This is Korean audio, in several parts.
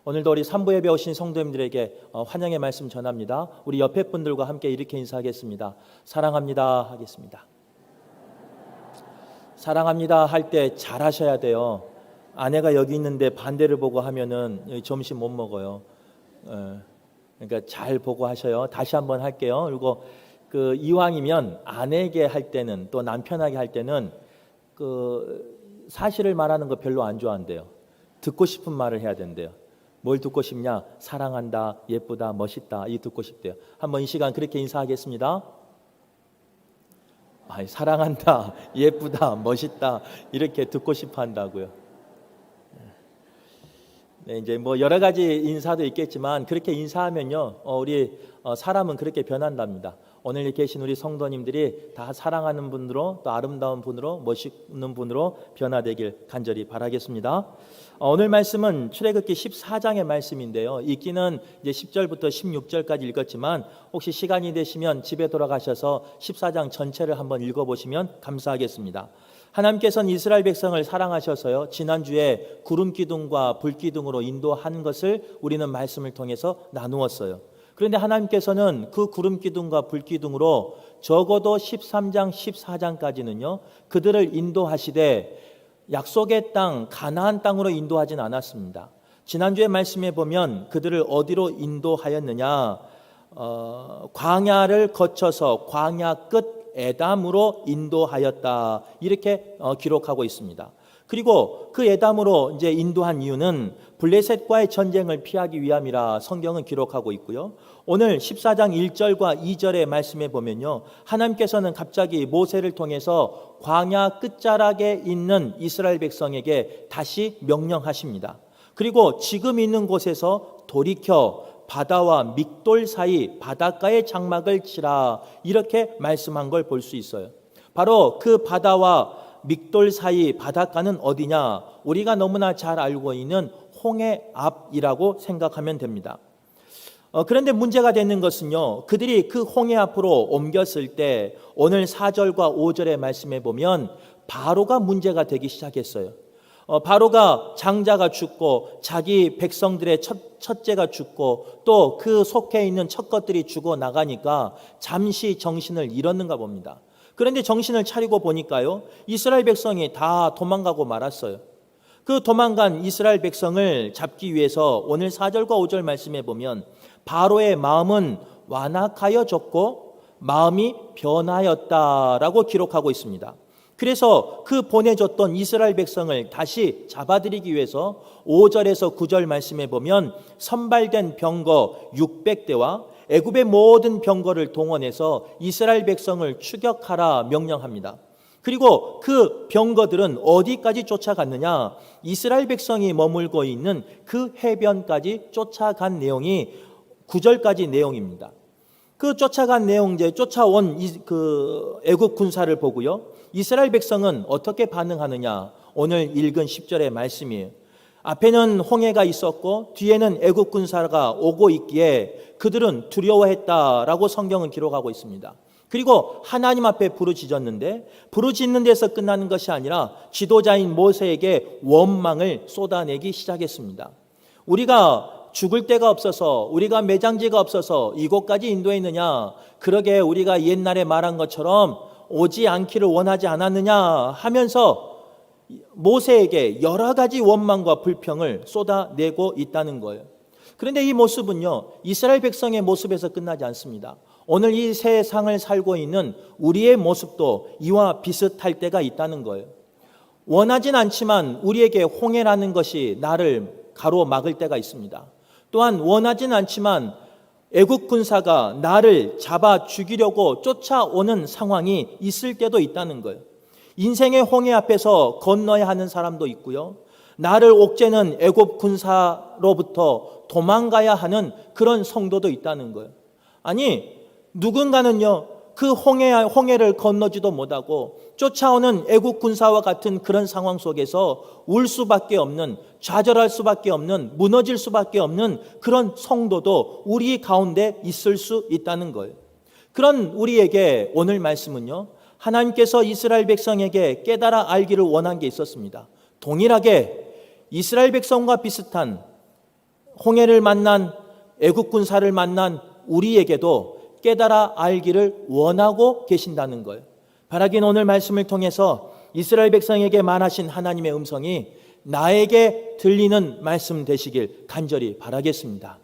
오늘도 우리 3부에 배우신 성도님들에게 환영의 말씀 전합니다. 우리 옆에 분들과 함께 이렇게 인사하겠습니다. 사랑합니다 하겠습니다. 사랑합니다 할 때 잘하셔야 돼요. 아내가 여기 있는데 반대를 보고 하면은 점심 못 먹어요. 그러니까 잘 보고 하셔요. 다시 한번 할게요. 그리고 이왕이면 아내에게 할 때는, 또 남편에게 할 때는 사실을 말하는 거 별로 안 좋아한대요. 듣고 싶은 말을 해야 된대요. 뭘 듣고 싶냐? 사랑한다, 예쁘다, 멋있다, 이 듣고 싶대요. 한번 이 시간 그렇게 인사하겠습니다. 사랑한다, 예쁘다, 멋있다, 이렇게 듣고 싶어 한다고요. 네, 이제 여러 가지 인사도 있겠지만 그렇게 인사하면요, 우리 사람은 그렇게 변한답니다. 오늘 계신 우리 성도님들이 다 사랑하는 분으로, 또 아름다운 분으로, 멋있는 분으로 변화되길 간절히 바라겠습니다. 오늘 말씀은 출애굽기 14장의 말씀인데요. 읽기는 이제 10절부터 16절까지 읽었지만 혹시 시간이 되시면 집에 돌아가셔서 14장 전체를 한번 읽어보시면 감사하겠습니다. 하나님께서는 이스라엘 백성을 사랑하셔서요, 지난주에 구름 기둥과 불 기둥으로 인도한 것을 우리는 말씀을 통해서 나누었어요. 그런데 하나님께서는 그 구름 기둥과 불 기둥으로 적어도 13장, 14장까지는요, 그들을 인도하시되 약속의 땅, 가나안 땅으로 인도하진 않았습니다. 지난주에 말씀해 보면 그들을 어디로 인도하였느냐, 광야를 거쳐서 광야 끝 에담으로 인도하였다, 이렇게 기록하고 있습니다. 그리고 그 에담으로 이제 인도한 이유는 블레셋과의 전쟁을 피하기 위함이라 성경은 기록하고 있고요. 오늘 14장 1절과 2절의 말씀에 보면요, 하나님께서는 갑자기 모세를 통해서 광야 끝자락에 있는 이스라엘 백성에게 다시 명령하십니다. 그리고 지금 있는 곳에서 돌이켜 바다와 믹돌 사이 바닷가의 장막을 치라, 이렇게 말씀한 걸 볼 수 있어요. 바로 그 바다와 믹돌 사이 바닷가는 어디냐? 우리가 너무나 잘 알고 있는 홍해 앞이라고 생각하면 됩니다. 그런데 문제가 되는 것은요, 그들이 그 홍해 앞으로 옮겼을 때 오늘 4절과 5절의 말씀에 보면 바로가 문제가 되기 시작했어요. 바로가 장자가 죽고 자기 백성들의 첫째가 죽고 또 그 속해 있는 첫 것들이 죽어 나가니까 잠시 정신을 잃었는가 봅니다. 그런데 정신을 차리고 보니까요, 이스라엘 백성이 다 도망가고 말았어요. 그 도망간 이스라엘 백성을 잡기 위해서 오늘 4절과 5절 말씀에 보면 바로의 마음은 완악하여졌고 마음이 변하였다라고 기록하고 있습니다. 그래서 그 보내줬던 이스라엘 백성을 다시 잡아들이기 위해서 5절에서 9절 말씀에 보면 선발된 병거 600대와 애굽의 모든 병거를 동원해서 이스라엘 백성을 추격하라 명령합니다. 그리고 그 병거들은 어디까지 쫓아갔느냐? 이스라엘 백성이 머물고 있는 그 해변까지 쫓아간 내용이 9절까지 내용입니다. 그 쫓아간 내용, 이제 쫓아온 그 애굽 군사를 보고요, 이스라엘 백성은 어떻게 반응하느냐? 오늘 읽은 10절의 말씀이에요. 앞에는 홍해가 있었고 뒤에는 애굽 군사가 오고 있기에 그들은 두려워했다라고 성경은 기록하고 있습니다. 그리고 하나님 앞에 부르짖었는데 부르짖는 데서 끝나는 것이 아니라 지도자인 모세에게 원망을 쏟아내기 시작했습니다. 우리가 죽을 데가 없어서, 우리가 매장지가 없어서 이곳까지 인도했느냐? 그러게 우리가 옛날에 말한 것처럼 오지 않기를 원하지 않았느냐 하면서 모세에게 여러 가지 원망과 불평을 쏟아내고 있다는 거예요. 그런데 이 모습은요, 이스라엘 백성의 모습에서 끝나지 않습니다. 오늘 이 세상을 살고 있는 우리의 모습도 이와 비슷할 때가 있다는 거예요. 원하진 않지만 우리에게 홍해라는 것이 나를 가로막을 때가 있습니다. 또한 원하진 않지만 애국 군사가 나를 잡아 죽이려고 쫓아오는 상황이 있을 때도 있다는 거예요. 인생의 홍해 앞에서 건너야 하는 사람도 있고요, 나를 옥죄는 애국 군사로부터 도망가야 하는 그런 성도도 있다는 거예요. 아니, 누군가는요, 그 홍해를 건너지도 못하고 쫓아오는 애국 군사와 같은 그런 상황 속에서 울 수밖에 없는, 좌절할 수밖에 없는, 무너질 수밖에 없는 그런 성도도 우리 가운데 있을 수 있다는 거예요. 그런 우리에게 오늘 말씀은요, 하나님께서 이스라엘 백성에게 깨달아 알기를 원한 게 있었습니다. 동일하게 이스라엘 백성과 비슷한 홍해를 만난 애국 군사를 만난 우리에게도 깨달아 알기를 원하고 계신다는 거예요. 바라긴 오늘 말씀을 통해서 이스라엘 백성에게 말하신 하나님의 음성이 나에게 들리는 말씀 되시길 간절히 바라겠습니다.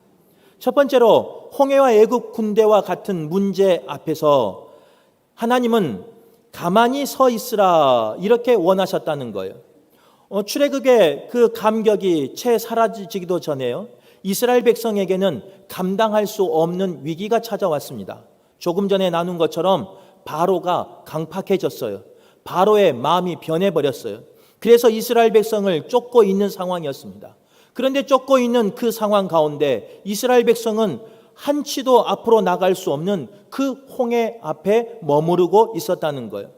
첫 번째로 홍해와 애국 군대와 같은 문제 앞에서 하나님은 가만히 서 있으라 이렇게 원하셨다는 거예요. 출애굽의 그 감격이 채 사라지기도 전에요. 이스라엘 백성에게는 감당할 수 없는 위기가 찾아왔습니다. 조금 전에 나눈 것처럼 바로가 강팍해졌어요. 바로의 마음이 변해버렸어요. 그래서 이스라엘 백성을 쫓고 있는 상황이었습니다. 그런데 쫓고 있는 그 상황 가운데 이스라엘 백성은 한치도 앞으로 나갈 수 없는 그 홍해 앞에 머무르고 있었다는 거예요.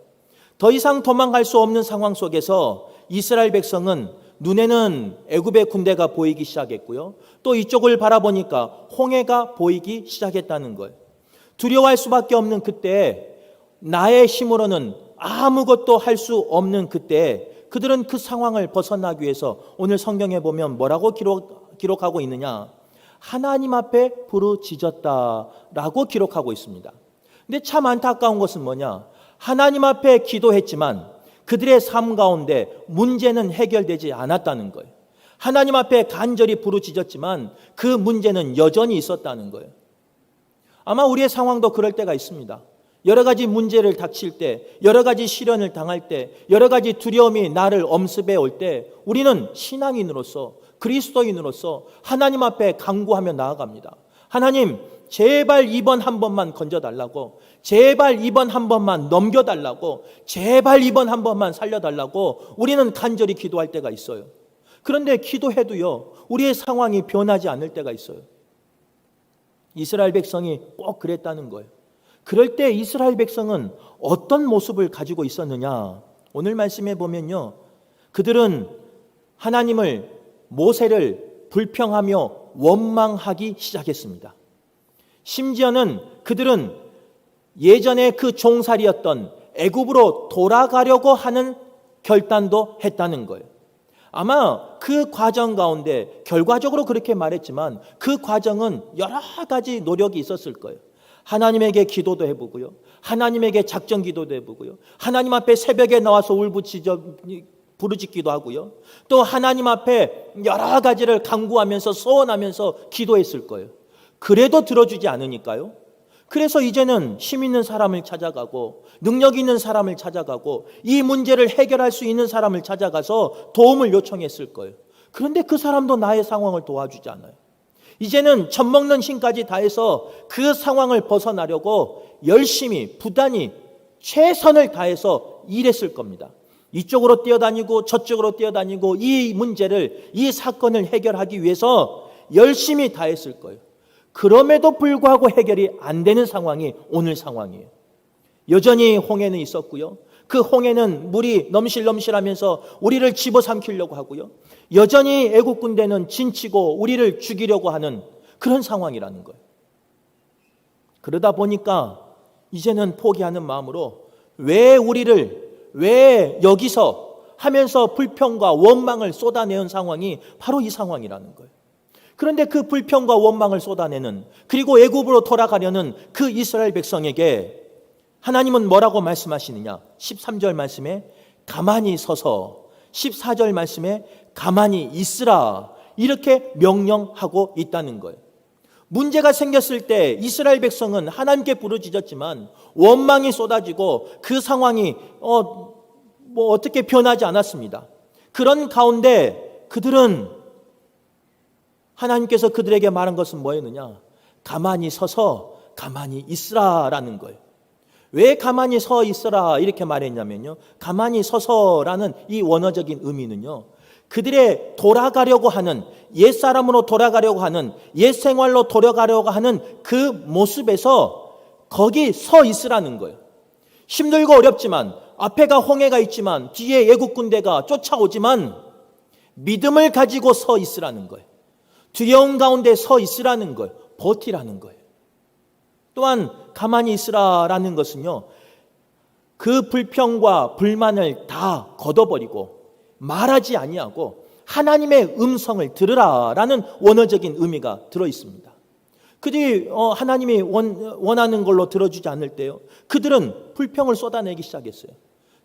더 이상 도망갈 수 없는 상황 속에서 이스라엘 백성은 눈에는 애굽의 군대가 보이기 시작했고요. 또 이쪽을 바라보니까 홍해가 보이기 시작했다는 거예요. 두려워할 수밖에 없는 그때, 나의 힘으로는 아무것도 할 수 없는 그때 그들은 그 상황을 벗어나기 위해서 오늘 성경에 보면 뭐라고 기록하고 있느냐? 하나님 앞에 부르짖었다라고 기록하고 있습니다. 근데 참 안타까운 것은 뭐냐? 하나님 앞에 기도했지만 그들의 삶 가운데 문제는 해결되지 않았다는 거예요. 하나님 앞에 간절히 부르짖었지만 그 문제는 여전히 있었다는 거예요. 아마 우리의 상황도 그럴 때가 있습니다. 여러 가지 문제를 닥칠 때, 여러 가지 시련을 당할 때, 여러 가지 두려움이 나를 엄습해 올 때 우리는 신앙인으로서, 그리스도인으로서 하나님 앞에 간구하며 나아갑니다. 하나님, 제발 이번 한 번만 건져달라고, 제발 이번 한 번만 넘겨달라고, 제발 이번 한 번만 살려달라고 우리는 간절히 기도할 때가 있어요. 그런데 기도해도요, 우리의 상황이 변하지 않을 때가 있어요. 이스라엘 백성이 꼭 그랬다는 거예요. 그럴 때 이스라엘 백성은 어떤 모습을 가지고 있었느냐? 오늘 말씀에 보면요, 그들은 하나님을, 모세를 불평하며 원망하기 시작했습니다. 심지어는 그들은 예전에 그 종살이였던 애굽으로 돌아가려고 하는 결단도 했다는 거예요. 아마 그 과정 가운데 결과적으로 그렇게 말했지만 그 과정은 여러 가지 노력이 있었을 거예요. 하나님에게 기도도 해보고요, 하나님에게 작전 기도도 해보고요, 하나님 앞에 새벽에 나와서 부르짖기도 하고요, 또 하나님 앞에 여러 가지를 간구하면서 소원하면서 기도했을 거예요. 그래도 들어주지 않으니까요. 그래서 이제는 힘 있는 사람을 찾아가고 능력 있는 사람을 찾아가고 이 문제를 해결할 수 있는 사람을 찾아가서 도움을 요청했을 거예요. 그런데 그 사람도 나의 상황을 도와주지 않아요. 이제는 젖먹는 힘까지 다해서 그 상황을 벗어나려고 열심히 부단히 최선을 다해서 일했을 겁니다. 이쪽으로 뛰어다니고 저쪽으로 뛰어다니고 이 문제를, 이 사건을 해결하기 위해서 열심히 다했을 거예요. 그럼에도 불구하고 해결이 안 되는 상황이 오늘 상황이에요. 여전히 홍해는 있었고요, 그 홍해는 물이 넘실넘실하면서 우리를 집어삼키려고 하고요, 여전히 애국 군대는 진치고 우리를 죽이려고 하는 그런 상황이라는 거예요. 그러다 보니까 이제는 포기하는 마음으로 왜 여기서 하면서 불평과 원망을 쏟아내는 상황이 바로 이 상황이라는 거예요. 그런데 그 불평과 원망을 쏟아내는, 그리고 애굽으로 돌아가려는 그 이스라엘 백성에게 하나님은 뭐라고 말씀하시느냐? 13절 말씀에 가만히 서서, 14절 말씀에 가만히 있으라, 이렇게 명령하고 있다는 거예요. 문제가 생겼을 때 이스라엘 백성은 하나님께 부르짖었지만 원망이 쏟아지고 그 상황이 어떻게 변하지 않았습니다. 그런 가운데 그들은, 하나님께서 그들에게 말한 것은 뭐였느냐? 가만히 서서 가만히 있으라라는 거예요. 왜 가만히 서 있으라 이렇게 말했냐면요, 가만히 서서라는 이 원어적인 의미는요, 그들의 돌아가려고 하는, 옛사람으로 돌아가려고 하는, 옛생활로 돌아가려고 하는 그 모습에서 거기 서 있으라는 거예요. 힘들고 어렵지만, 앞에가 홍해가 있지만 뒤에 애국 군대가 쫓아오지만 믿음을 가지고 서 있으라는 거예요. 두려움 가운데 서 있으라는 거예요. 버티라는 거예요. 또한 가만히 있으라라는 것은요, 그 불평과 불만을 다 걷어버리고 말하지 아니하고 하나님의 음성을 들으라라는 원어적인 의미가 들어 있습니다. 그들이 하나님이 원하는 걸로 들어주지 않을 때요, 그들은 불평을 쏟아내기 시작했어요.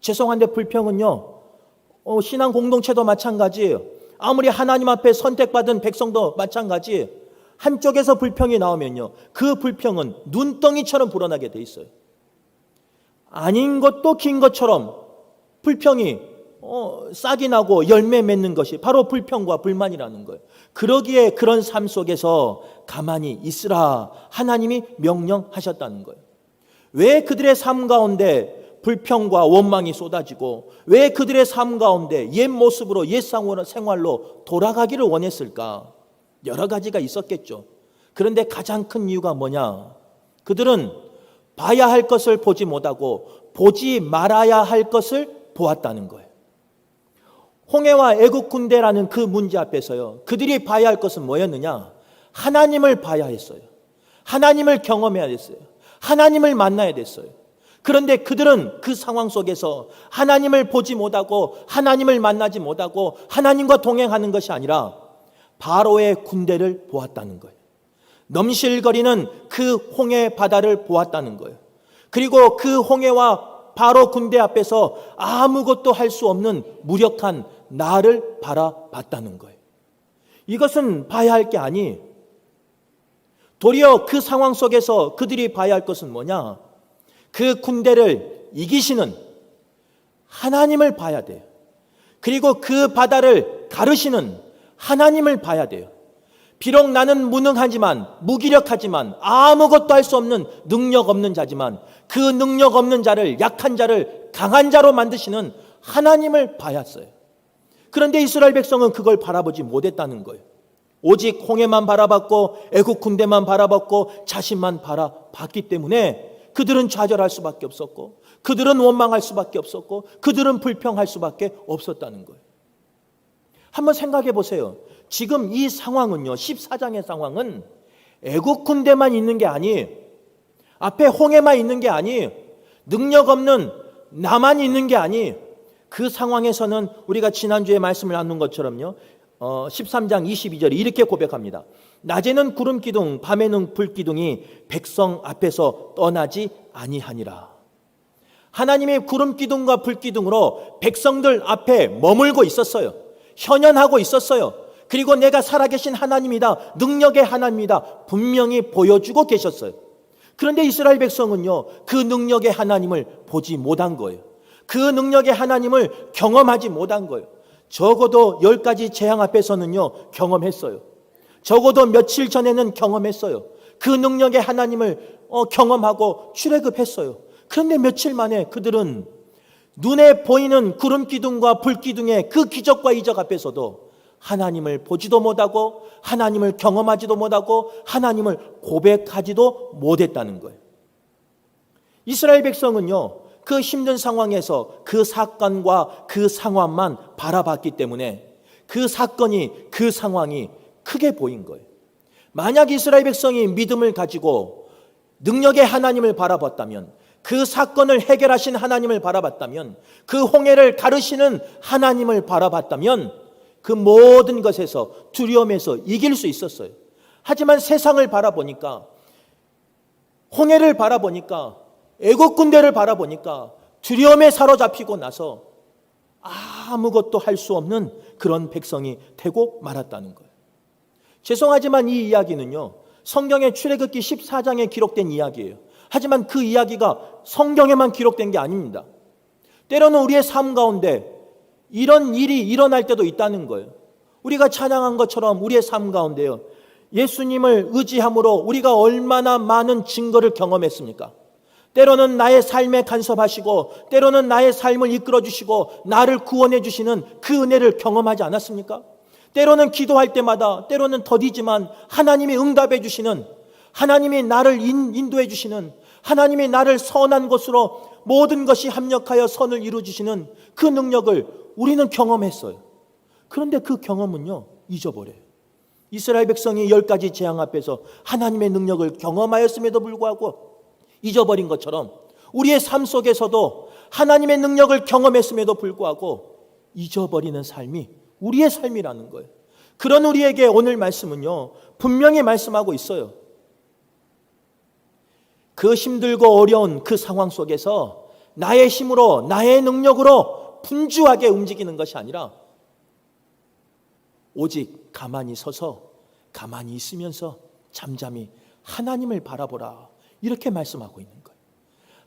죄송한데 불평은요, 신앙 공동체도 마찬가지예요. 아무리 하나님 앞에 선택받은 백성도 마찬가지예요. 한쪽에서 불평이 나오면요, 그 불평은 눈덩이처럼 불어나게 돼 있어요. 아닌 것도 긴 것처럼 불평이 싹이 나고 열매 맺는 것이 바로 불평과 불만이라는 거예요. 그러기에 그런 삶 속에서 가만히 있으라 하나님이 명령하셨다는 거예요. 왜 그들의 삶 가운데 불평과 원망이 쏟아지고 왜 그들의 삶 가운데 옛 모습으로 옛 생활로 돌아가기를 원했을까? 여러 가지가 있었겠죠. 그런데 가장 큰 이유가 뭐냐? 그들은 봐야 할 것을 보지 못하고 보지 말아야 할 것을 보았다는 거예요. 홍해와 애국 군대라는 그 문제 앞에서요, 그들이 봐야 할 것은 뭐였느냐? 하나님을 봐야 했어요. 하나님을 경험해야 됐어요. 하나님을 만나야 됐어요. 그런데 그들은 그 상황 속에서 하나님을 보지 못하고 하나님을 만나지 못하고 하나님과 동행하는 것이 아니라 바로의 군대를 보았다는 거예요. 넘실거리는 그 홍해 바다를 보았다는 거예요. 그리고 그 홍해와 바로 군대 앞에서 아무것도 할 수 없는 무력한 나를 바라봤다는 거예요. 이것은 봐야 할 게 아니, 도리어 그 상황 속에서 그들이 봐야 할 것은 뭐냐? 그 군대를 이기시는 하나님을 봐야 돼요. 그리고 그 바다를 가르시는 하나님을 봐야 돼요. 비록 나는 무능하지만, 무기력하지만, 아무것도 할 수 없는 능력 없는 자지만 그 능력 없는 자를, 약한 자를 강한 자로 만드시는 하나님을 봐야 했어요. 그런데 이스라엘 백성은 그걸 바라보지 못했다는 거예요. 오직 홍해만 바라봤고 애국 군대만 바라봤고 자신만 바라봤기 때문에 그들은 좌절할 수밖에 없었고 그들은 원망할 수밖에 없었고 그들은 불평할 수밖에 없었다는 거예요. 한번 생각해 보세요. 지금 이 상황은요, 14장의 상황은 애국 군대만 있는 게 아니에요. 앞에 홍해만 있는 게 아니에요. 능력 없는 나만 있는 게 아니에요. 그 상황에서는 우리가 지난주에 말씀을 나눈 것처럼요, 13장 22절에 이렇게 고백합니다. 낮에는 구름 기둥, 밤에는 불 기둥이 백성 앞에서 떠나지 아니하니라. 하나님의 구름 기둥과 불 기둥으로 백성들 앞에 머물고 있었어요. 현현하고 있었어요. 그리고 내가 살아계신 하나님이다, 능력의 하나님이다 분명히 보여주고 계셨어요. 그런데 이스라엘 백성은요, 그 능력의 하나님을 보지 못한 거예요. 그 능력의 하나님을 경험하지 못한 거예요. 적어도 10가지 재앙 앞에서는요, 경험했어요. 적어도 며칠 전에는 경험했어요. 그 능력의 하나님을 경험하고 출애굽했어요. 그런데 며칠 만에 그들은 눈에 보이는 구름 기둥과 불 기둥의 그 기적과 이적 앞에서도 하나님을 보지도 못하고 하나님을 경험하지도 못하고 하나님을 고백하지도 못했다는 거예요. 이스라엘 백성은요, 그 힘든 상황에서 그 사건과 그 상황만 바라봤기 때문에 그 사건이, 그 상황이 크게 보인 거예요. 만약 이스라엘 백성이 믿음을 가지고 능력의 하나님을 바라봤다면, 그 사건을 해결하신 하나님을 바라봤다면, 그 홍해를 가르시는 하나님을 바라봤다면 그 모든 것에서, 두려움에서 이길 수 있었어요. 하지만 세상을 바라보니까, 홍해를 바라보니까, 애국 군대를 바라보니까 두려움에 사로잡히고 나서 아무것도 할 수 없는 그런 백성이 되고 말았다는 거예요. 죄송하지만 이 이야기는요, 성경의 출애굽기 14장에 기록된 이야기예요. 하지만 그 이야기가 성경에만 기록된 게 아닙니다. 때로는 우리의 삶 가운데 이런 일이 일어날 때도 있다는 거예요. 우리가 찬양한 것처럼 우리의 삶 가운데요, 예수님을 의지함으로 우리가 얼마나 많은 증거를 경험했습니까? 때로는 나의 삶에 간섭하시고 때로는 나의 삶을 이끌어 주시고 나를 구원해 주시는 그 은혜를 경험하지 않았습니까? 때로는 기도할 때마다, 때로는 더디지만 하나님이 응답해 주시는, 하나님이 나를 인도해 주시는, 하나님이 나를 선한 곳으로 모든 것이 합력하여 선을 이루어 주시는 그 능력을 우리는 경험했어요. 그런데 그 경험은요, 잊어버려요. 이스라엘 백성이 10가지 재앙 앞에서 하나님의 능력을 경험하였음에도 불구하고 잊어버린 것처럼 우리의 삶 속에서도 하나님의 능력을 경험했음에도 불구하고 잊어버리는 삶이 우리의 삶이라는 거예요. 그런 우리에게 오늘 말씀은요, 분명히 말씀하고 있어요. 그 힘들고 어려운 그 상황 속에서 나의 힘으로, 나의 능력으로 분주하게 움직이는 것이 아니라 오직 가만히 서서, 가만히 있으면서 잠잠히 하나님을 바라보라, 이렇게 말씀하고 있는 거예요.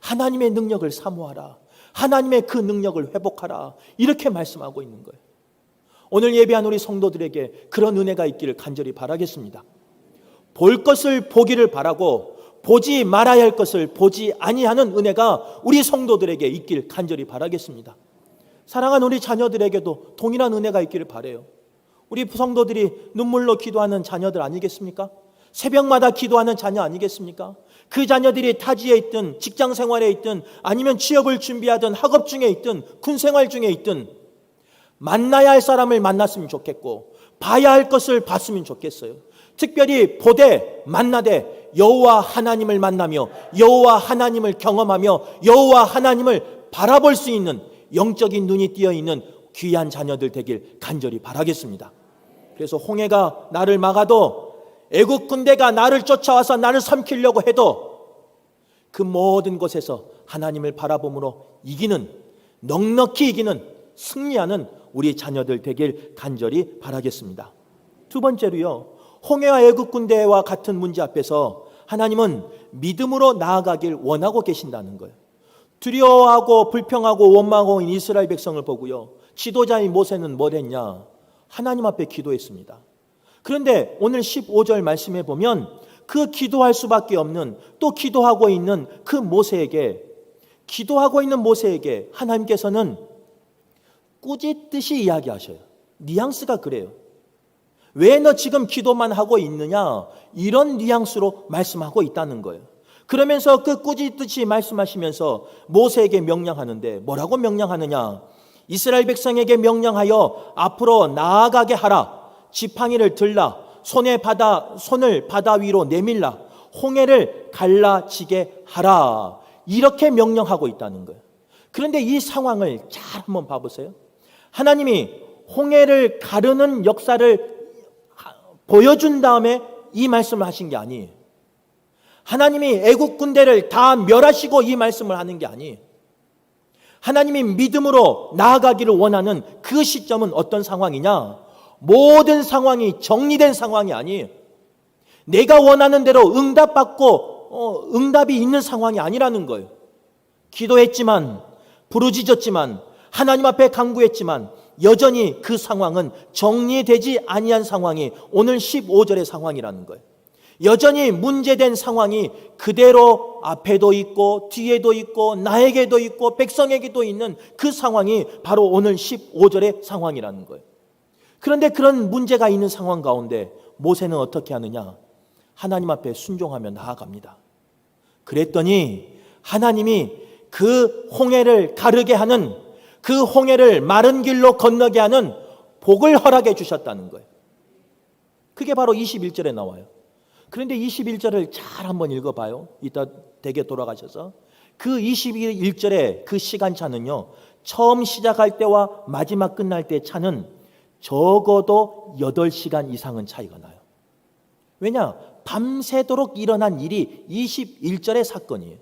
하나님의 능력을 사모하라, 하나님의 그 능력을 회복하라, 이렇게 말씀하고 있는 거예요. 오늘 예배한 우리 성도들에게 그런 은혜가 있기를 간절히 바라겠습니다. 볼 것을 보기를 바라고 보지 말아야 할 것을 보지 아니하는 은혜가 우리 성도들에게 있길 간절히 바라겠습니다. 사랑하는 우리 자녀들에게도 동일한 은혜가 있기를 바라요. 우리 성도들이 눈물로 기도하는 자녀들 아니겠습니까? 새벽마다 기도하는 자녀 아니겠습니까? 그 자녀들이 타지에 있든 직장 생활에 있든 아니면 취업을 준비하든 학업 중에 있든 군 생활 중에 있든 만나야 할 사람을 만났으면 좋겠고 봐야 할 것을 봤으면 좋겠어요. 특별히 보되 만나되 여호와 하나님을 만나며 여호와 하나님을 경험하며 여호와 하나님을 바라볼 수 있는 영적인 눈이 띄어 있는 귀한 자녀들 되길 간절히 바라겠습니다. 그래서 홍해가 나를 막아도 애국 군대가 나를 쫓아와서 나를 삼키려고 해도 그 모든 곳에서 하나님을 바라봄으로 이기는, 넉넉히 이기는, 승리하는 우리 자녀들 되길 간절히 바라겠습니다. 두 번째로요, 홍해와 애국 군대와 같은 문제 앞에서 하나님은 믿음으로 나아가길 원하고 계신다는 거예요. 두려워하고 불평하고 원망하고 있는 이스라엘 백성을 보고요, 지도자인 모세는 뭘 했냐? 하나님 앞에 기도했습니다. 그런데 오늘 15절 말씀해 보면 그 기도할 수밖에 없는, 또 기도하고 있는 그 모세에게, 기도하고 있는 모세에게 하나님께서는 꾸짖듯이 이야기하셔요. 뉘앙스가 그래요. 왜 너 지금 기도만 하고 있느냐? 이런 뉘앙스로 말씀하고 있다는 거예요. 그러면서 그 꾸짖듯이 말씀하시면서 모세에게 명령하는데 뭐라고 명령하느냐? 이스라엘 백성에게 명령하여 앞으로 나아가게 하라. 지팡이를 들라. 손을 바다 위로 내밀라. 홍해를 갈라지게 하라. 이렇게 명령하고 있다는 거예요. 그런데 이 상황을 잘 한번 봐보세요. 하나님이 홍해를 가르는 역사를 보여준 다음에 이 말씀을 하신 게 아니에요. 하나님이 애국 군대를 다 멸하시고 이 말씀을 하는 게 아니에요. 하나님이 믿음으로 나아가기를 원하는 그 시점은 어떤 상황이냐? 모든 상황이 정리된 상황이 아니에요. 내가 원하는 대로 응답받고 응답이 있는 상황이 아니라는 거예요. 기도했지만, 부르짖었지만, 하나님 앞에 간구했지만 여전히 그 상황은 정리되지 아니한 상황이 오늘 15절의 상황이라는 거예요. 여전히 문제된 상황이 그대로 앞에도 있고 뒤에도 있고 나에게도 있고 백성에게도 있는 그 상황이 바로 오늘 15절의 상황이라는 거예요. 그런데 그런 문제가 있는 상황 가운데 모세는 어떻게 하느냐? 하나님 앞에 순종하며 나아갑니다. 그랬더니 하나님이 그 홍해를 가르게 하는, 그 홍해를 마른 길로 건너게 하는 복을 허락해 주셨다는 거예요. 그게 바로 21절에 나와요. 그런데 21절을 잘 한번 읽어봐요. 이따 댁에 돌아가셔서. 그 21절의 그 시간차는요, 처음 시작할 때와 마지막 끝날 때 차는 적어도 8시간 이상은 차이가 나요. 왜냐? 밤새도록 일어난 일이 21절의 사건이에요.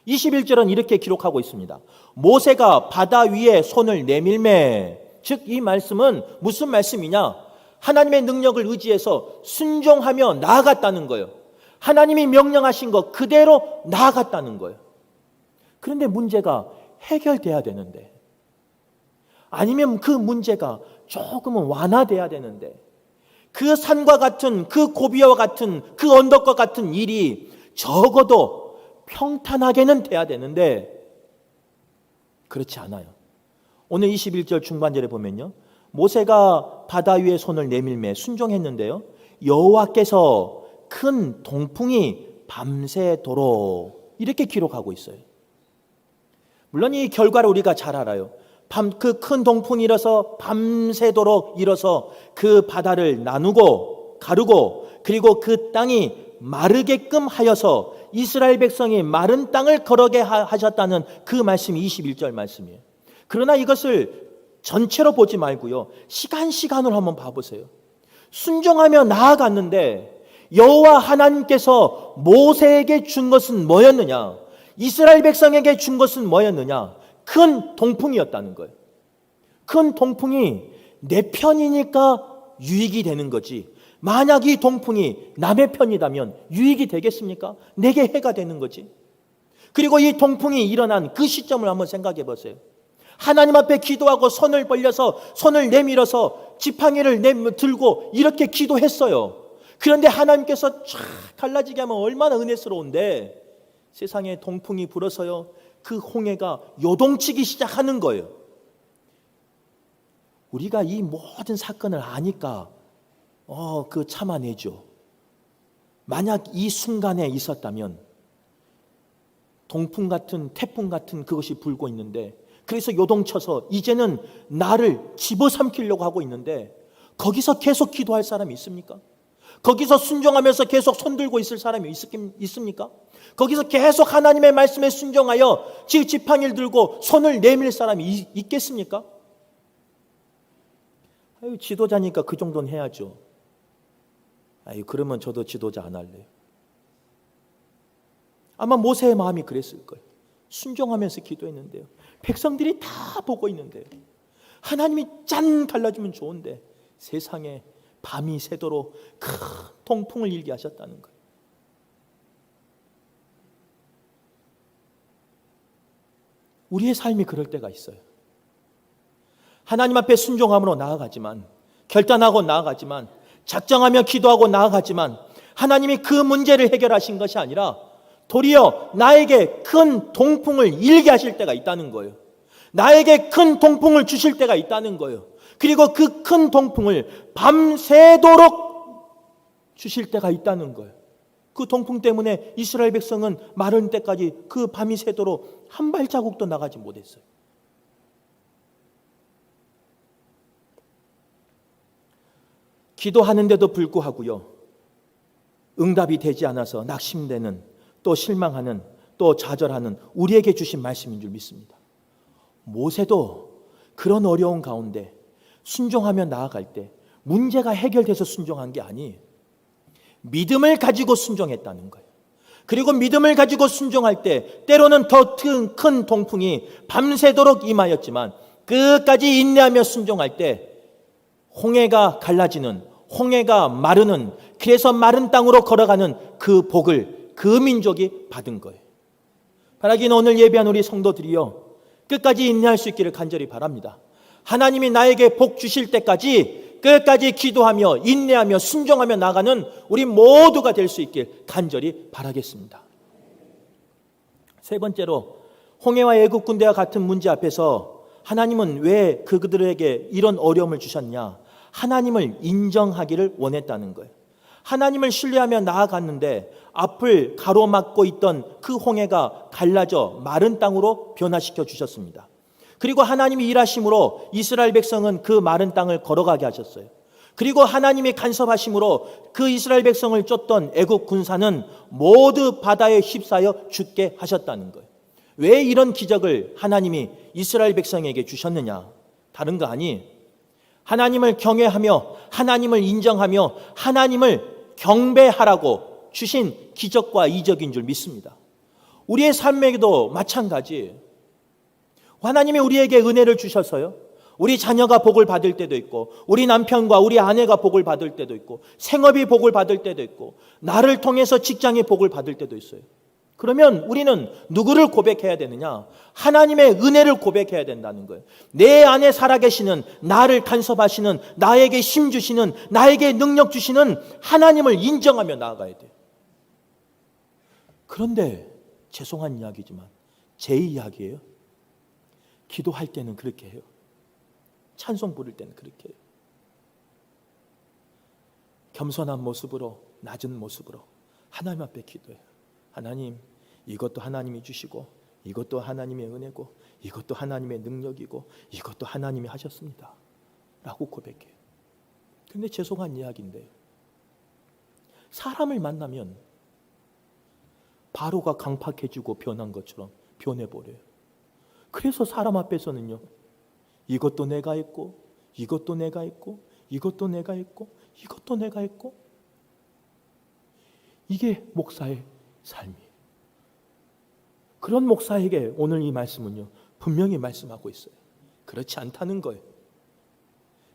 21절은 이렇게 기록하고 있습니다. 모세가 바다 위에 손을 내밀매. 즉 이 말씀은 무슨 말씀이냐? 하나님의 능력을 의지해서 순종하며 나아갔다는 거예요. 하나님이 명령하신 것 그대로 나아갔다는 거예요. 그런데 문제가 해결돼야 되는데, 아니면 그 문제가 조금은 완화돼야 되는데, 그 산과 같은, 그 고비와 같은, 그 언덕과 같은 일이 적어도 평탄하게는 돼야 되는데 그렇지 않아요. 오늘 21절 중반절에 보면요, 모세가 바다 위에 손을 내밀매 순종했는데요, 여호와께서 큰 동풍이 밤새도록 이렇게 기록하고 있어요. 물론 이 결과를 우리가 잘 알아요. 그 큰 동풍이 일어서 밤새도록 일어서 그 바다를 나누고 가르고, 그리고 그 땅이 마르게끔 하여서 이스라엘 백성이 마른 땅을 걸어게 하셨다는 그 말씀이 21절 말씀이에요. 그러나 이것을 전체로 보지 말고요. 시간으로 한번 봐보세요. 순종하며 나아갔는데 여호와 하나님께서 모세에게 준 것은 뭐였느냐? 이스라엘 백성에게 준 것은 뭐였느냐? 큰 동풍이었다는 거예요. 큰 동풍이 내 편이니까 유익이 되는 거지. 만약 이 동풍이 남의 편이라면 유익이 되겠습니까? 내게 해가 되는 거지. 그리고 이 동풍이 일어난 그 시점을 한번 생각해 보세요. 하나님 앞에 기도하고 손을 벌려서 손을 내밀어서 지팡이를 들고 이렇게 기도했어요. 그런데 하나님께서 쫙 갈라지게 하면 얼마나 은혜스러운데 세상에 동풍이 불어서요. 그 홍해가 요동치기 시작하는 거예요. 우리가 이 모든 사건을 아니까 참아내죠. 만약 이 순간에 있었다면 동풍 같은 태풍 같은 그것이 불고 있는데 그래서 요동쳐서 이제는 나를 집어삼키려고 하고 있는데 거기서 계속 기도할 사람이 있습니까? 거기서 순종하면서 계속 손들고 있을 사람이 있습니까? 거기서 계속 하나님의 말씀에 순종하여 지팡이를 들고 손을 내밀 사람이 있겠습니까? 지도자니까 그 정도는 해야죠. 그러면 저도 지도자 안 할래요. 아마 모세의 마음이 그랬을 거예요. 순종하면서 기도했는데요. 백성들이 다 보고 있는데요. 하나님이 짠 갈라주면 좋은데 세상에 밤이 새도록 큰 동풍을 일게 하셨다는 거예요. 우리의 삶이 그럴 때가 있어요. 하나님 앞에 순종함으로 나아가지만, 결단하고 나아가지만, 작정하며 기도하고 나아가지만 하나님이 그 문제를 해결하신 것이 아니라 도리어 나에게 큰 동풍을 일게 하실 때가 있다는 거예요. 나에게 큰 동풍을 주실 때가 있다는 거예요. 그리고 그 큰 동풍을 밤새도록 주실 때가 있다는 거예요. 그 동풍 때문에 이스라엘 백성은 마른 때까지 그 밤이 새도록 한 발자국도 나가지 못했어요. 기도하는데도 불구하고요, 응답이 되지 않아서 낙심되는, 또 실망하는, 또 좌절하는 우리에게 주신 말씀인 줄 믿습니다. 모세도 그런 어려운 가운데 순종하며 나아갈 때 문제가 해결돼서 순종한 게 아니, 믿음을 가지고 순종했다는 거예요. 그리고 믿음을 가지고 순종할 때 때로는 더 큰 동풍이 밤새도록 임하였지만 끝까지 인내하며 순종할 때 홍해가 갈라지는, 홍해가 마르는, 그래서 마른 땅으로 걸어가는 그 복을 그 민족이 받은 거예요. 바라기는 오늘 예배한 우리 성도들이요, 끝까지 인내할 수 있기를 간절히 바랍니다. 하나님이 나에게 복 주실 때까지 끝까지 기도하며 인내하며 순종하며 나가는 우리 모두가 될 수 있길 간절히 바라겠습니다. 세 번째로, 홍해와 애굽 군대와 같은 문제 앞에서 하나님은 왜 그들에게 이런 어려움을 주셨냐? 하나님을 인정하기를 원했다는 거예요. 하나님을 신뢰하며 나아갔는데 앞을 가로막고 있던 그 홍해가 갈라져 마른 땅으로 변화시켜 주셨습니다. 그리고 하나님이 일하심으로 이스라엘 백성은 그 마른 땅을 걸어가게 하셨어요. 그리고 하나님이 간섭하심으로 그 이스라엘 백성을 쫓던 애국 군사는 모두 바다에 휩싸여 죽게 하셨다는 거예요. 왜 이런 기적을 하나님이 이스라엘 백성에게 주셨느냐? 다른 거 아니, 하나님을 경외하며 하나님을 인정하며 하나님을 경배하라고 주신 기적과 이적인 줄 믿습니다. 우리의 삶에게도 마찬가지예요. 하나님이 우리에게 은혜를 주셔서요, 우리 자녀가 복을 받을 때도 있고, 우리 남편과 우리 아내가 복을 받을 때도 있고, 생업이 복을 받을 때도 있고, 나를 통해서 직장이 복을 받을 때도 있어요. 그러면 우리는 누구를 고백해야 되느냐? 하나님의 은혜를 고백해야 된다는 거예요. 내 안에 살아계시는, 나를 간섭하시는, 나에게 힘 주시는, 나에게 능력 주시는 하나님을 인정하며 나아가야 돼요. 그런데 죄송한 이야기지만 제 이야기예요. 기도할 때는 그렇게 해요. 찬송 부를 때는 그렇게 해요. 겸손한 모습으로, 낮은 모습으로 하나님 앞에 기도해요. 하나님, 이것도 하나님이 주시고, 이것도 하나님의 은혜고, 이것도 하나님의 능력이고, 이것도 하나님이 하셨습니다 라고 고백해요. 근데 죄송한 이야기인데요, 사람을 만나면 바로가 강팍해지고 변한 것처럼 변해버려요. 그래서 사람 앞에서는요, 이것도 내가 했고, 이것도 내가 했고, 이것도 내가 했고, 이것도 내가 했고. 이게 목사의 삶이에요. 그런 목사에게 오늘 이 말씀은요, 분명히 말씀하고 있어요. 그렇지 않다는 거예요.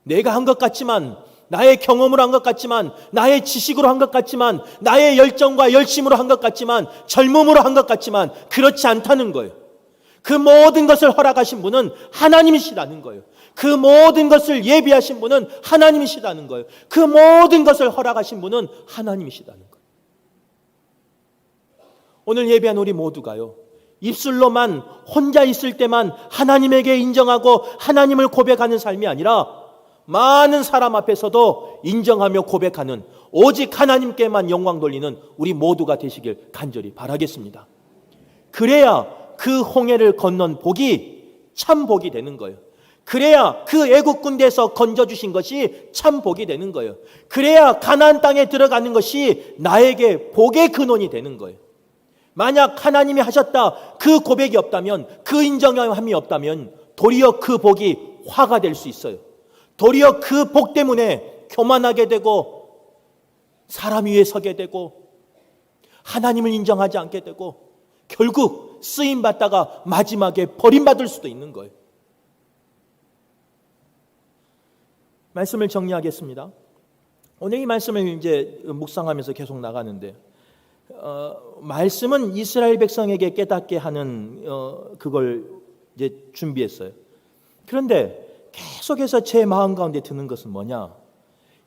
내가 한 것 같지만, 나의 경험으로 한 것 같지만, 나의 지식으로 한 것 같지만, 나의 열정과 열심으로 한 것 같지만, 젊음으로 한 것 같지만 그렇지 않다는 거예요. 그 모든 것을 허락하신 분은 하나님이시라는 거예요. 그 모든 것을 예비하신 분은 하나님이시라는 거예요. 그 모든 것을 허락하신 분은 하나님이시라는 거예요. 오늘 예배한 우리 모두가요, 입술로만 혼자 있을 때만 하나님에게 인정하고 하나님을 고백하는 삶이 아니라 많은 사람 앞에서도 인정하며 고백하는, 오직 하나님께만 영광 돌리는 우리 모두가 되시길 간절히 바라겠습니다. 그래야 그 홍해를 건넌 복이 참 복이 되는 거예요. 그래야 그 애국 군대에서 건져주신 것이 참 복이 되는 거예요. 그래야 가나안 땅에 들어가는 것이 나에게 복의 근원이 되는 거예요. 만약 하나님이 하셨다, 그 고백이 없다면, 그 인정함이 없다면 도리어 그 복이 화가 될 수 있어요. 도리어 그 복 때문에 교만하게 되고, 사람 위에 서게 되고, 하나님을 인정하지 않게 되고, 결국 쓰임받다가 마지막에 버림받을 수도 있는 거예요. 말씀을 정리하겠습니다. 오늘 이 말씀을 이제 묵상하면서 계속 나가는데, 말씀은 이스라엘 백성에게 깨닫게 하는 그걸 이제 준비했어요. 그런데 계속해서 제 마음 가운데 드는 것은 뭐냐?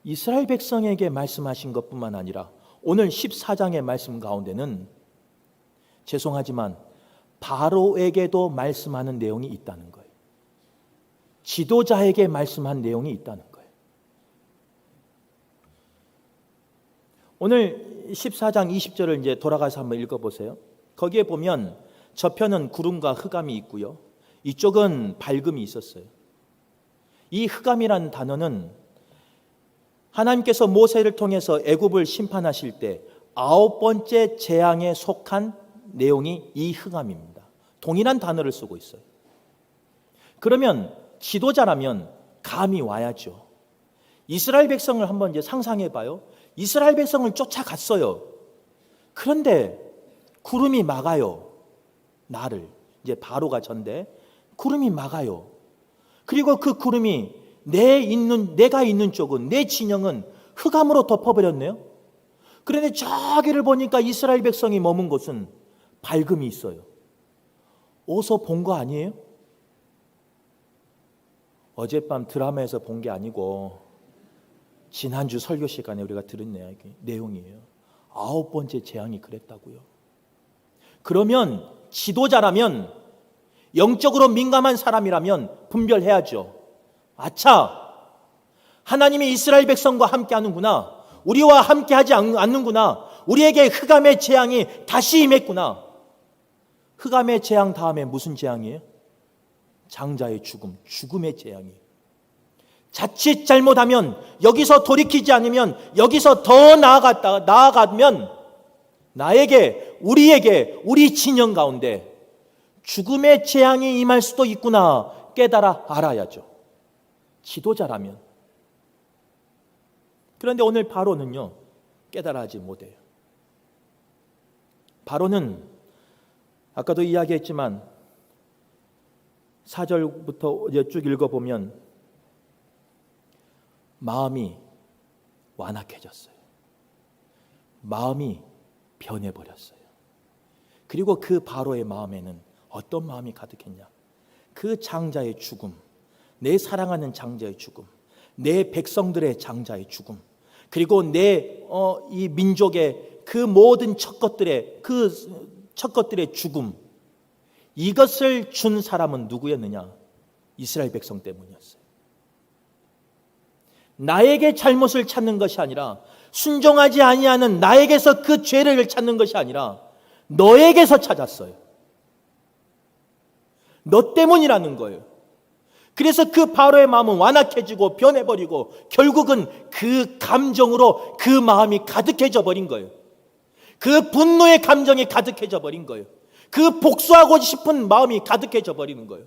이스라엘 백성에게 말씀하신 것뿐만 아니라 오늘 14장의 말씀 가운데는 죄송하지만 바로에게도 말씀하는 내용이 있다는 거예요. 지도자에게 말씀한 내용이 있다는 거예요. 오늘 14장 20절을 이제 돌아가서 한번 읽어보세요. 거기에 보면 저편은 구름과 흑암이 있고요, 이쪽은 밝음이 있었어요. 이 흑암이라는 단어는 하나님께서 모세를 통해서 애굽을 심판하실 때 9번째 재앙에 속한 내용이 이 흑암입니다. 동일한 단어를 쓰고 있어요. 그러면 지도자라면 감이 와야죠. 이스라엘 백성을 한번 이제 상상해 봐요. 이스라엘 백성을 쫓아갔어요. 그런데 구름이 막아요. 나를. 이제 바로가 전데 구름이 막아요. 그리고 그 구름이 내가 있는 쪽은, 내 진영은 흑암으로 덮어버렸네요. 그런데 저기를 보니까 이스라엘 백성이 머문 곳은 밝음이 있어요. 어디서 본 거 아니에요? 어젯밤 드라마에서 본 게 아니고 지난주 설교 시간에 우리가 들은 내용이에요. 9번째 재앙이 그랬다고요. 그러면 지도자라면, 영적으로 민감한 사람이라면 분별해야죠. 아차, 하나님이 이스라엘 백성과 함께 하는구나, 우리와 함께 하지 않는구나, 우리에게 흑암의 재앙이 다시 임했구나. 흑암의 재앙 다음에 무슨 재앙이에요? 장자의 죽음, 죽음의 재앙이에요. 자칫 잘못하면, 여기서 돌이키지 않으면, 여기서 더 나아가면 나에게, 우리에게, 우리 진영 가운데 죽음의 재앙이 임할 수도 있구나 깨달아 알아야죠, 지도자라면. 그런데 오늘 바로는요, 깨달아하지 못해요. 바로는 아까도 이야기했지만 4절부터 쭉 읽어보면 마음이 완악해졌어요. 마음이 변해버렸어요. 그리고 그 바로의 마음에는 어떤 마음이 가득했냐? 그 장자의 죽음, 내 사랑하는 장자의 죽음, 내 백성들의 장자의 죽음, 그리고 내 이 민족의 그 모든 첫 것들의 죽음, 이것을 준 사람은 누구였느냐? 이스라엘 백성 때문이었어요. 나에게 잘못을 찾는 것이 아니라, 순종하지 아니하는 나에게서 그 죄를 찾는 것이 아니라 너에게서 찾았어요. 너 때문이라는 거예요. 그래서 그 바로의 마음은 완악해지고 변해버리고 결국은 그 감정으로 그 마음이 가득해져 버린 거예요. 그 분노의 감정이 가득해져 버린 거예요. 그 복수하고 싶은 마음이 가득해져 버리는 거예요.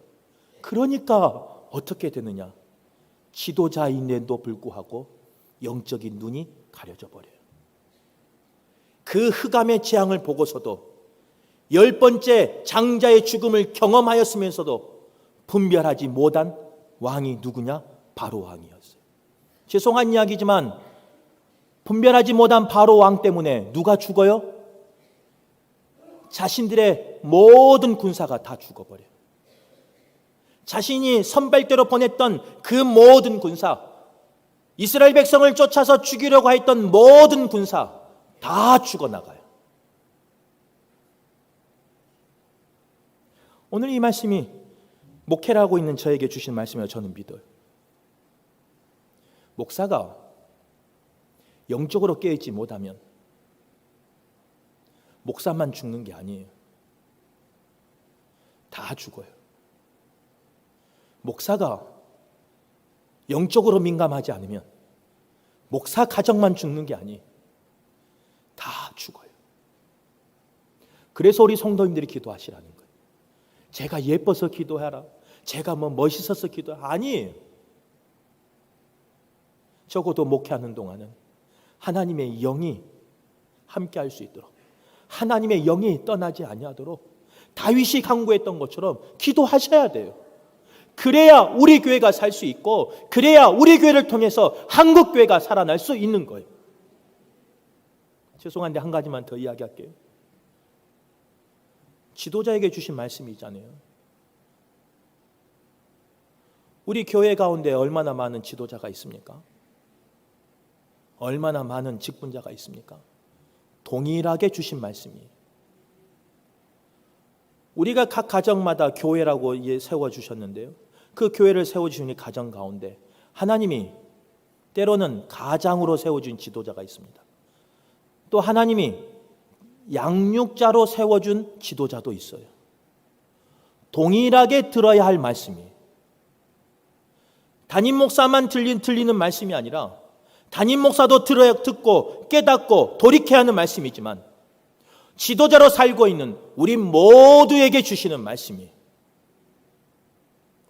그러니까 어떻게 되느냐? 지도자인데도 불구하고 영적인 눈이 가려져 버려요. 그 흑암의 재앙을 보고서도 10번째 장자의 죽음을 경험하였으면서도 분별하지 못한 왕이 누구냐? 바로 왕이었어요. 죄송한 이야기지만 분별하지 못한 바로 왕 때문에 누가 죽어요? 자신들의 모든 군사가 다 죽어버려요. 자신이 선발대로 보냈던 그 모든 군사, 이스라엘 백성을 쫓아서 죽이려고 했던 모든 군사 다 죽어나가요. 오늘 이 말씀이 목회를 하고 있는 저에게 주신 말씀이라고 저는 믿어요. 목사가 영적으로 깨어있지 못하면 목사만 죽는 게 아니에요. 다 죽어요. 목사가 영적으로 민감하지 않으면 목사 가정만 죽는 게 아니에요. 다 죽어요. 그래서 우리 성도님들이 기도하시라는 거예요. 제가 예뻐서 기도하라, 제가 뭐 멋있어서 기도하라, 아니에요. 적어도 목회하는 동안은 하나님의 영이 함께 할 수 있도록, 하나님의 영이 떠나지 아니하도록 다윗이 간구했던 것처럼 기도하셔야 돼요. 그래야 우리 교회가 살 수 있고, 그래야 우리 교회를 통해서 한국 교회가 살아날 수 있는 거예요. 죄송한데 한 가지만 더 이야기할게요. 지도자에게 주신 말씀이잖아요. 우리 교회 가운데 얼마나 많은 지도자가 있습니까? 얼마나 많은 직분자가 있습니까? 동일하게 주신 말씀이에요. 우리가 각 가정마다 교회라고 세워주셨는데요. 그 교회를 세워주신 가정 가운데 하나님이 때로는 가장으로 세워준 지도자가 있습니다. 또 하나님이 양육자로 세워준 지도자도 있어요. 동일하게 들어야 할 말씀이에요. 담임 목사만 들리는 말씀이 아니라 담임 목사도 듣고 깨닫고 돌이켜야 하는 말씀이지만 지도자로 살고 있는 우리 모두에게 주시는 말씀이에요.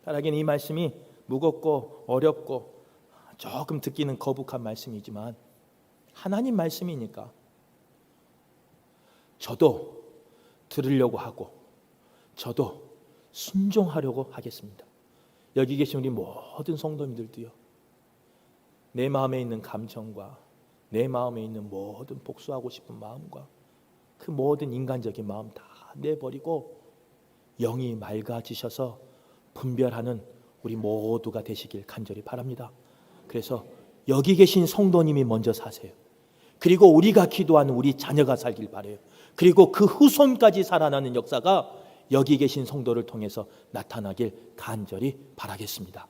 따라하기는 이 말씀이 무겁고 어렵고 조금 듣기는 거북한 말씀이지만 하나님 말씀이니까 저도 들으려고 하고 저도 순종하려고 하겠습니다. 여기 계신 우리 모든 성도님들도요. 내 마음에 있는 감정과 내 마음에 있는 모든 복수하고 싶은 마음과 그 모든 인간적인 마음 다 내버리고 영이 맑아지셔서 분별하는 우리 모두가 되시길 간절히 바랍니다. 그래서 여기 계신 성도님이 먼저 사세요. 그리고 우리가 기도하는 우리 자녀가 살길 바라요. 그리고 그 후손까지 살아나는 역사가 여기 계신 성도를 통해서 나타나길 간절히 바라겠습니다.